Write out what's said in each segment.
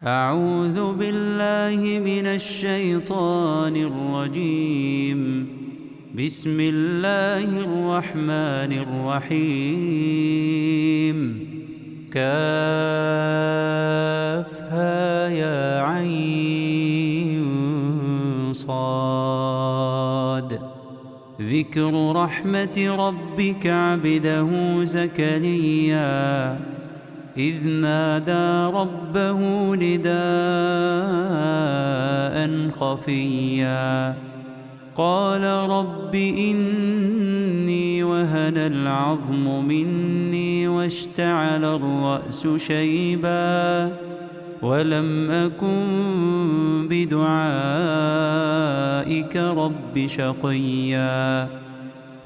أعوذ بالله من الشيطان الرجيم. بسم الله الرحمن الرحيم. كافها يا عين صاد. ذكر رحمة ربك عبده زكريا إذ نادى ربه نداء خفيا قال رب إني وهن العظم مني واشتعل الرأس شيبا ولم أكن بدعائك رب شقيا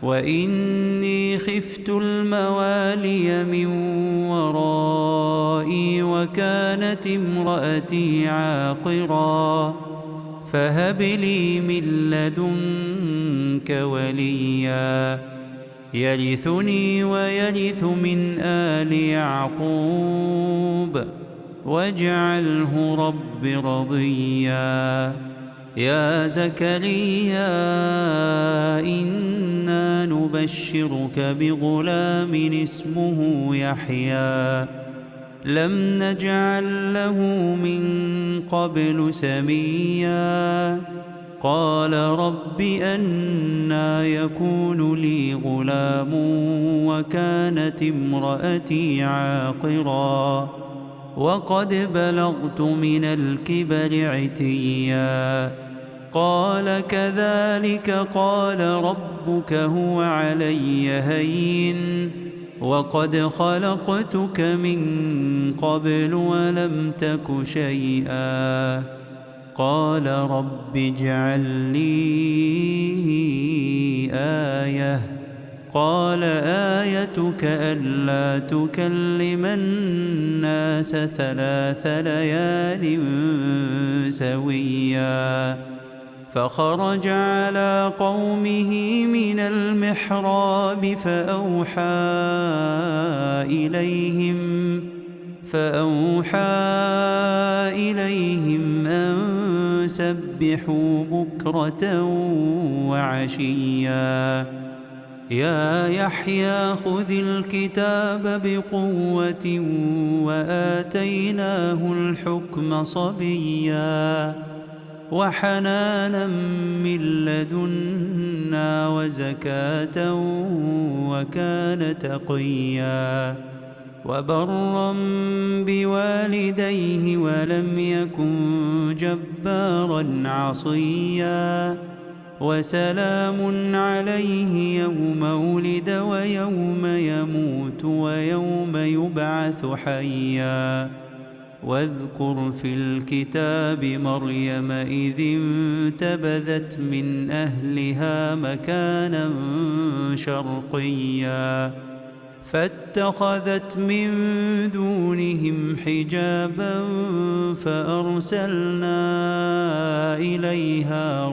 وإني خفت الموالي من ورائي وكانت امرأتي عاقرا فهب لي من لدنك وليا يرثني ويرث من آل يعقوب واجعله رب رضيا. يا زكريا إنا نبشرك بغلام اسمه يحيى لم نجعل له من قبل سميا قال رب أنى يكون لي غلام وكانت امرأتي عاقرا وقد بلغت من الكبر عتيا قال كذلك قال ربك هو علي هين وقد خلقتك من قبل ولم تك شيئا قال رب اجعل لي آية قال آيتك ألا تكلم الناس 3 ليال سويا فخرج على قومه من المحراب فأوحى إليهم أن سبحوا بكرة وعشيا يا يحيى خذ الكتاب بقوة وآتيناه الحكم صبيا وحنانا من لدنا وزكاة وكان تقيا وبرا بوالديه ولم يكن جبارا عصيا وسلام عليه يوم ولد ويوم يموت ويوم يبعث حيا واذكر في الكتاب مريم إذ انتبذت من أهلها مكانا شرقيا فاتخذت من دونهم حجابا فأرسلنا إليها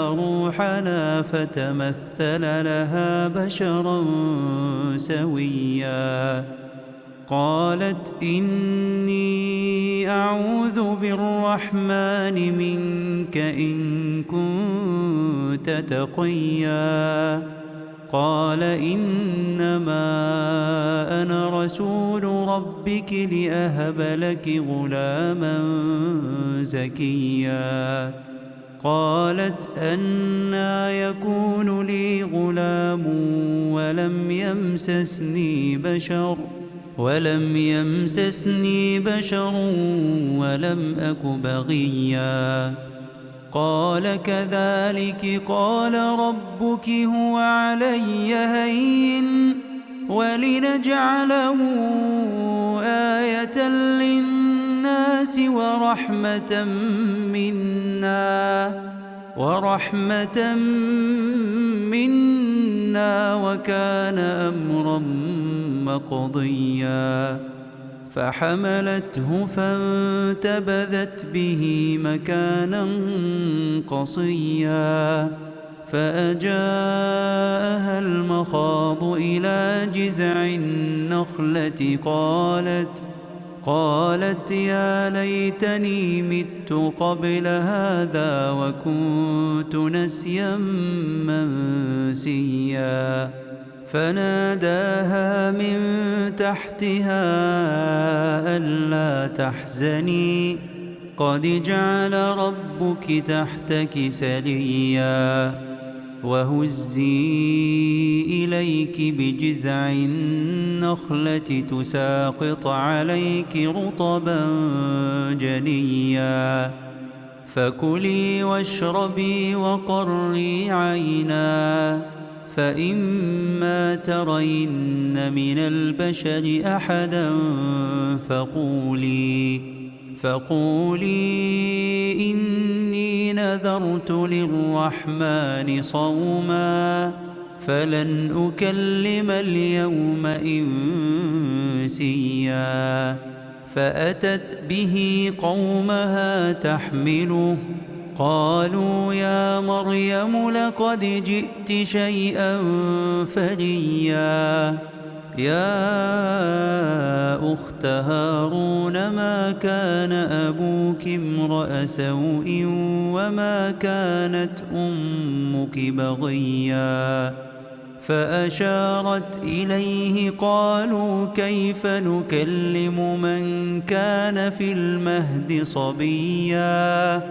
روحنا فتمثل لها بشرا سويا قالت إني أعوذ بالرحمن منك إن كنت تقيا قال إنما أنا رسول ربك لأهب لك غلاما زكيا قالت أنى يكون لي غلام ولم يمسسني بشر ولم أك بغيا قال كذلك قال ربك هو علي هين ولنجعله آية للناس ورحمة منا وكان أمرا مقضيا فحملته فانتبذت به مكانا قصيا فأجاءها المخاض إلى جذع النخلة قالت يا ليتني مت قبل هذا وكنت نسيا منسيا فناداها من تحتها ألا تحزني قد جعل ربك تحتك سريا وهزي إليك بجذع النخلة تساقط عليك رطبا جنيا فكلي واشربي وقري عينا فإما ترين من البشر أحدا فقولي إني نذرت للرحمن صوما فلن أكلم اليوم إنسيا فأتت به قومها تحمله قالوا يا مريم لقد جئت شيئا فريا يا أخت هارون ما كان أبوك امرأ سوء وما كانت أمك بغيا فأشارت إليه قالوا كيف نكلم من كان في المهد صبيا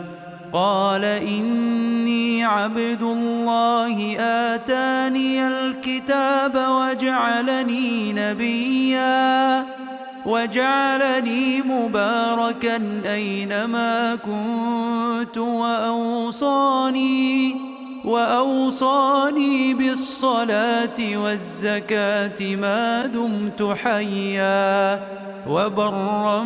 قال إني عبد الله آتاني الكتاب وجعلني نبيا وجعلني مباركا أينما كنت وأوصاني بالصلاة والزكاة ما دمت حيا وبرا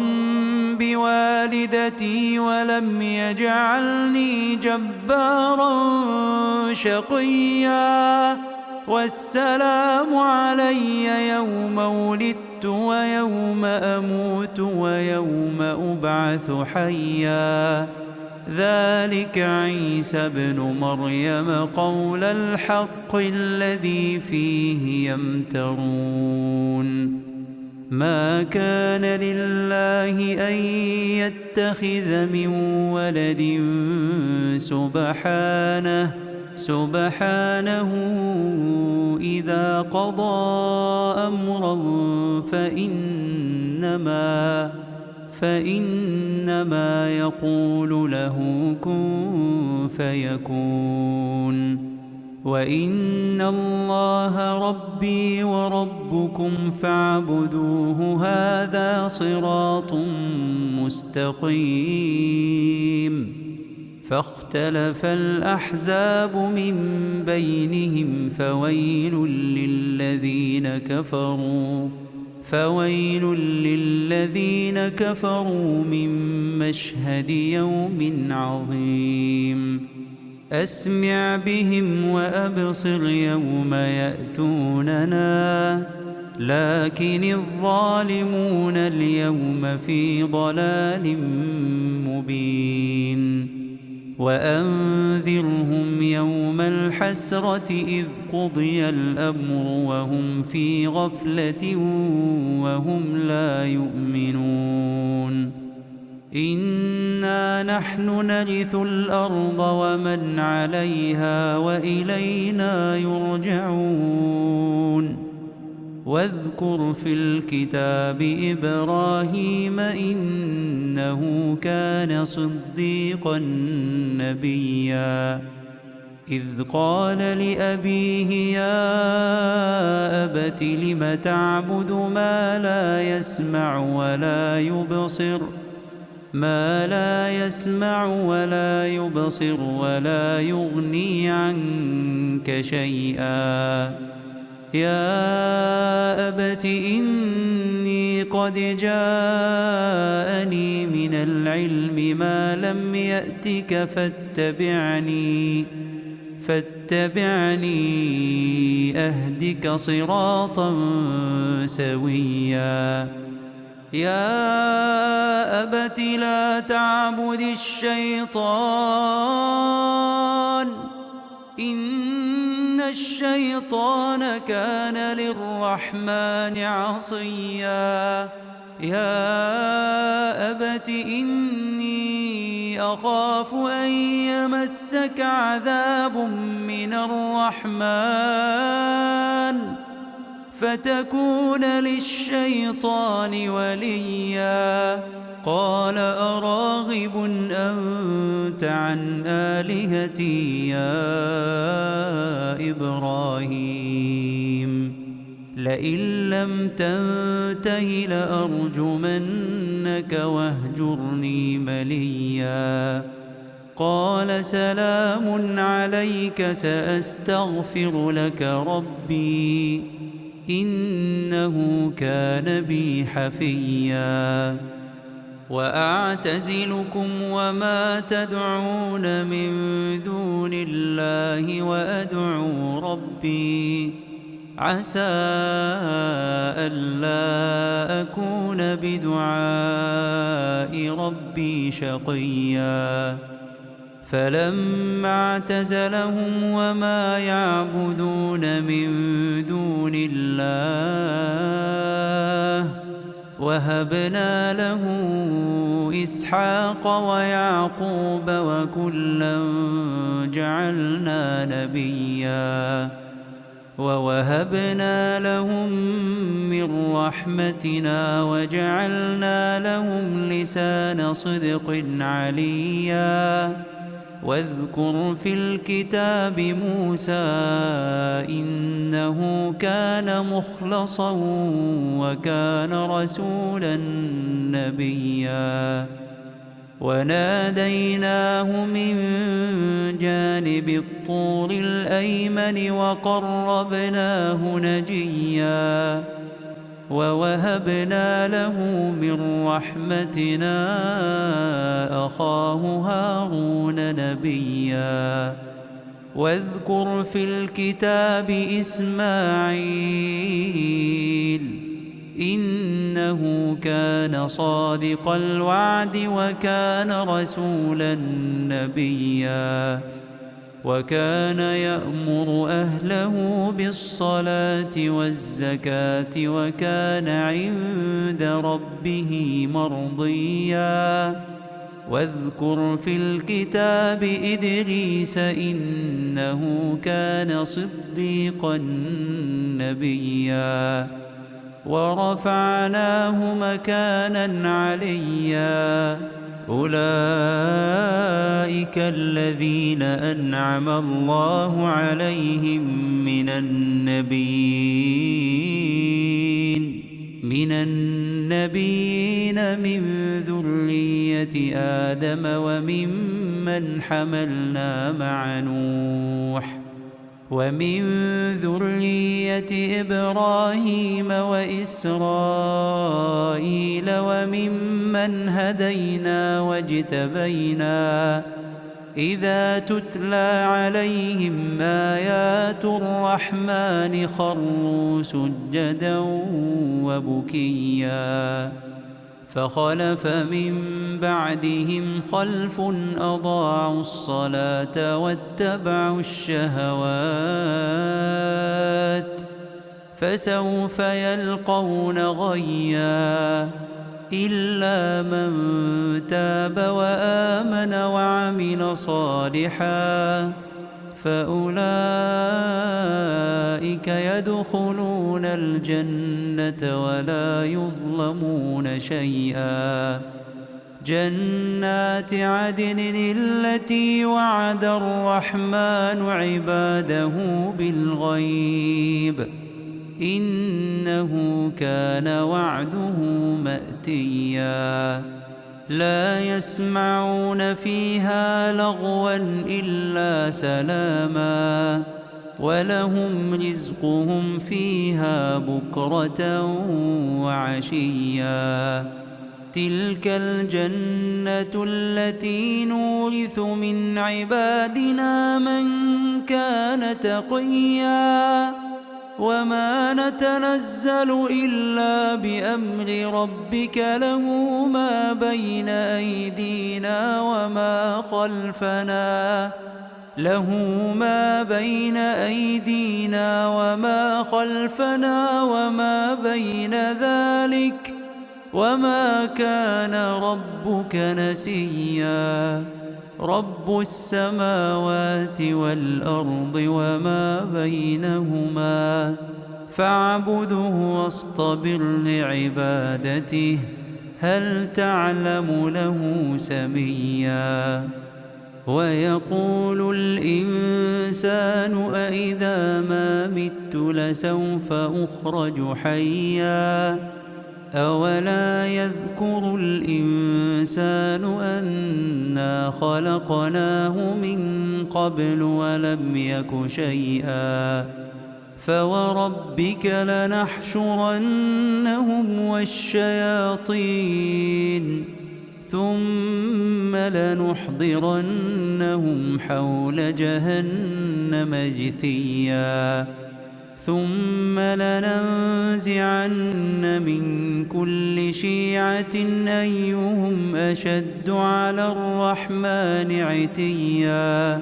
بوالدتي ولم يجعلني جبارا شقيا والسلام علي يوم ولدت ويوم أموت ويوم أبعث حيا ذلك عيسى ابن مريم قول الحق الذي فيه يمترون ما كان لله أن يتخذ من ولد سبحانه إذا قضى أمرا فإنما يقول له كن فيكون وإن الله ربي وربكم فاعبدوه هذا صراط مستقيم فاختلف الأحزاب من بينهم فويل للذين كفروا من مشهد يوم عظيم أسمع بهم وأبصر يوم يأتوننا لكن الظالمون اليوم في ضلال مبين وأنذرهم يوم الحسرة إذ قضي الأمر وهم في غفلة وهم لا يؤمنون إنا نحن نرث الأرض ومن عليها وإلينا يرجعون واذكر في الكتاب إبراهيم إنه كان صديقا نبيا إذ قال لأبيه يا أبت لم تعبد ما لا يسمع ولا يبصر ولا يغني عنك شيئا يا أبت إني قد جاءني من العلم ما لم يأتك فاتبعني أهدك صراطا سويا يا أبت لا تعبد الشيطان إن الشيطان كان للرحمن عصيا يا أبت إني أخاف أن يمسك عذاب من الرحمن فتكون للشيطان وليا قال أراغب أنت عن آلهتي يا إبراهيم لئن لم تنته لأرجمنك واهجرني مليا قال سلام عليك سأستغفر لك ربي إنه كان بي حفيا وأعتزلكم وما تدعون من دون الله وأدعو ربي عسى ألا أكون بدعاء ربي شقيا فلما اعتزلهم وما يعبدون من دون الله وهبنا له إسحاق ويعقوب وكلا جعلنا نبيا ووهبنا لهم من رحمتنا وجعلنا لهم لسان صدق عليا واذكر في الكتاب موسى إنه كان مخلصا وكان رسولا نبيا وناديناه من جانب الطور الأيمن وقربناه نجيا ووهبنا له من رحمتنا أخاه هارون نبيا واذكر في الكتاب إسماعيل إنه كان صادق الوعد وكان رسولا نبيا وكان يأمر أهله بالصلاة والزكاة وكان عند ربه مرضيا واذكر في الكتاب إدريس إنه كان صديقا نبيا ورفعناه مكانا عليا أولئك الذين أنعم الله عليهم من النبيين من ذرية آدم وممن حملنا مع نوح ومن ذرية إبراهيم وإسرائيل وممن هدينا واجتبينا إذا تتلى عليهم آيات الرحمن خروا سجدا وبكيا فخلف من بعدهم خلف أضاعوا الصلاة واتبعوا الشهوات فسوف يلقون غيا إلا من تاب وآمن وعمل صالحا فأولئك يدخلون الجنة ولا يظلمون شيئا جنات عدن التي وعد الرحمن عباده بالغيب إنه كان وعده مأتيا لا يسمعون فيها لغوا إلا سلاما ولهم رزقهم فيها بكرة وعشيا تلك الجنة التي نورث من عبادنا من كان تقيا وما نتنزل إلا بأمر ربك له ما بين أيدينا وما خلفنا له ما بين أيدينا وما خلفنا وما بين ذلك وما كان ربك نسيا رب السماوات والأرض وما بينهما فاعبده واصطبر لعبادته هل تعلم له سميا ويقول الإنسان أإذا ما مت لسوف أخرج حيا أولا يذكر الإنسان أنا خلقناه من قبل ولم يك شيئا فوربك لنحشرنهم والشياطين ثم لنحضرنهم حول جهنم جثيا ثم لننزعن من كل شيعة أيهم أشد على الرحمن عتيا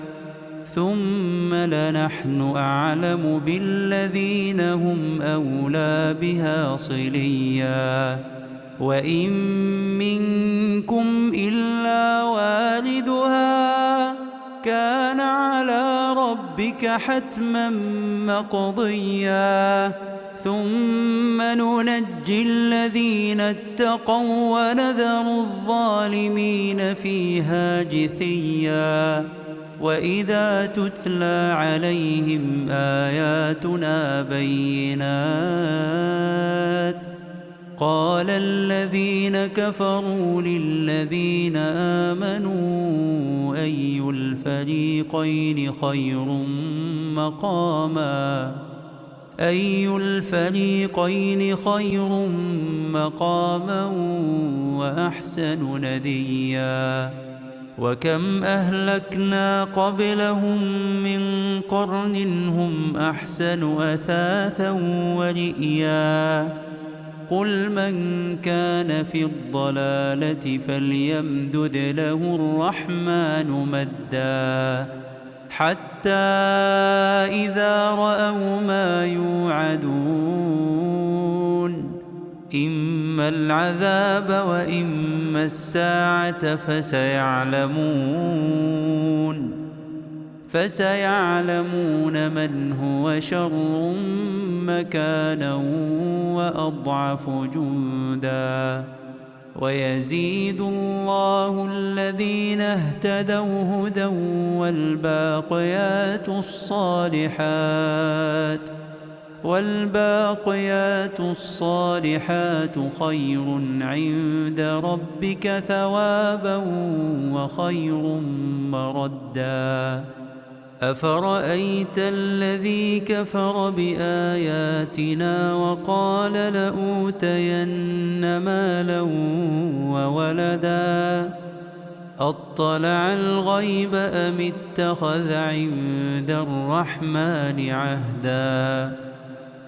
ثم لنحن أعلم بالذين هم أولى بها صليا وإن منكم إلا واردها كان على ربك حتما مقضيا ثم ننجي الذين اتقوا ونذر الظالمين فيها جثيا وإذا تتلى عليهم آياتنا بينات قال الذين كفروا للذين آمنوا أي الفريقين خير مقاما وأحسن نديا وكم أهلكنا قبلهم من قرن هم أحسن أثاثا ورئيا قل من كان في الضلالة فليمدد له الرحمن مدا حتى إذا رأوا ما يوعدون إما العذاب وإما الساعة فسيعلمون من هو شر مكانا وأضعف جندا ويزيد الله الذين اهتدوا هدى والباقيات الصالحات خير عند ربك ثوابا وخير مردا أفرأيت الذي كفر بآياتنا وقال لأوتين مالا وولدا أطلع الغيب أم اتخذ عند الرحمن عهدا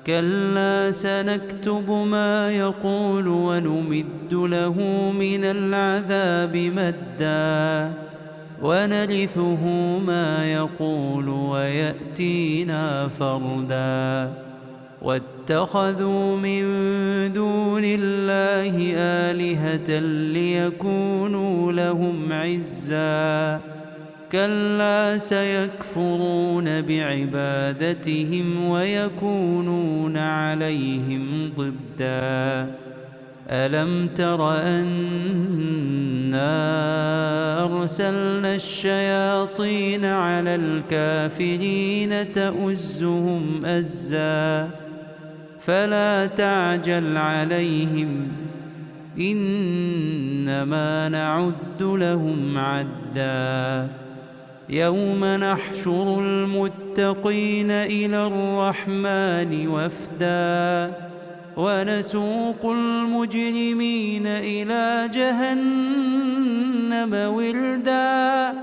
كلا سنكتب ما يقول ونمد له من العذاب مدا ونرثه ما يقول ويأتينا فردا واتخذوا من دون الله آلهة ليكونوا لهم عزا كلا سيكفرون بعبادتهم ويكونون عليهم ضدا ألم تر أنا أرسلنا الشياطين على الكافرين تؤزهم أزا فلا تعجل عليهم إنما نعد لهم عدا يوم نحشر المتقين إلى الرحمن وفدا ونسوق المجرمين إلى جهنم وردا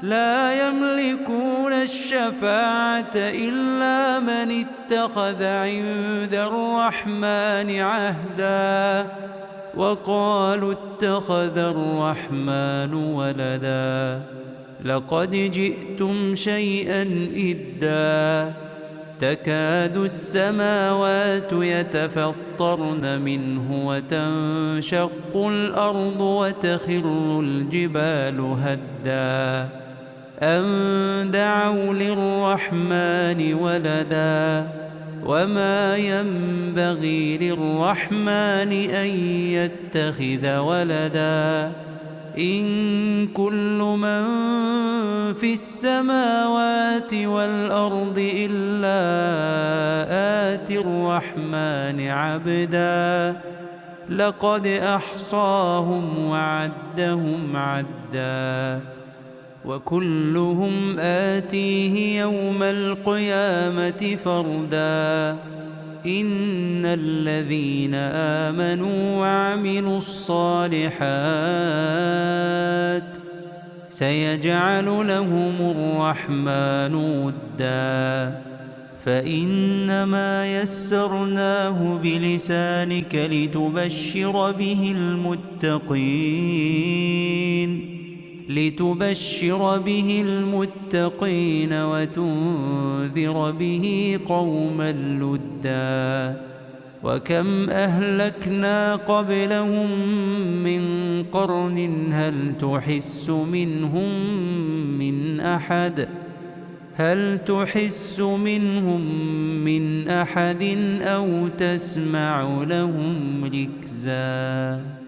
لا يملكون الشفاعة إلا من اتخذ عند الرحمن عهدا وقالوا اتخذ الرحمن ولدا لقد جئتم شيئا إدا تكاد السماوات يتفطرن منه وتنشق الأرض وتخر الجبال هدا أن دعوا للرحمن ولدا وما ينبغي للرحمن أن يتخذ ولدا إن كل من في السماوات والأرض إلا آتي الرحمن عبدا لقد أحصاهم وعدهم عدا وكلهم آتيه يوم القيامة فردا إن الذين آمنوا وعملوا الصالحات سيجعل لهم الرحمن ودا فإنما يسرناه بلسانك لتبشر به المتقين وتنذر به قوما لدا وكم أهلكنا قبلهم من قرن هل تحس منهم من أحد أو تسمع لهم ركزا.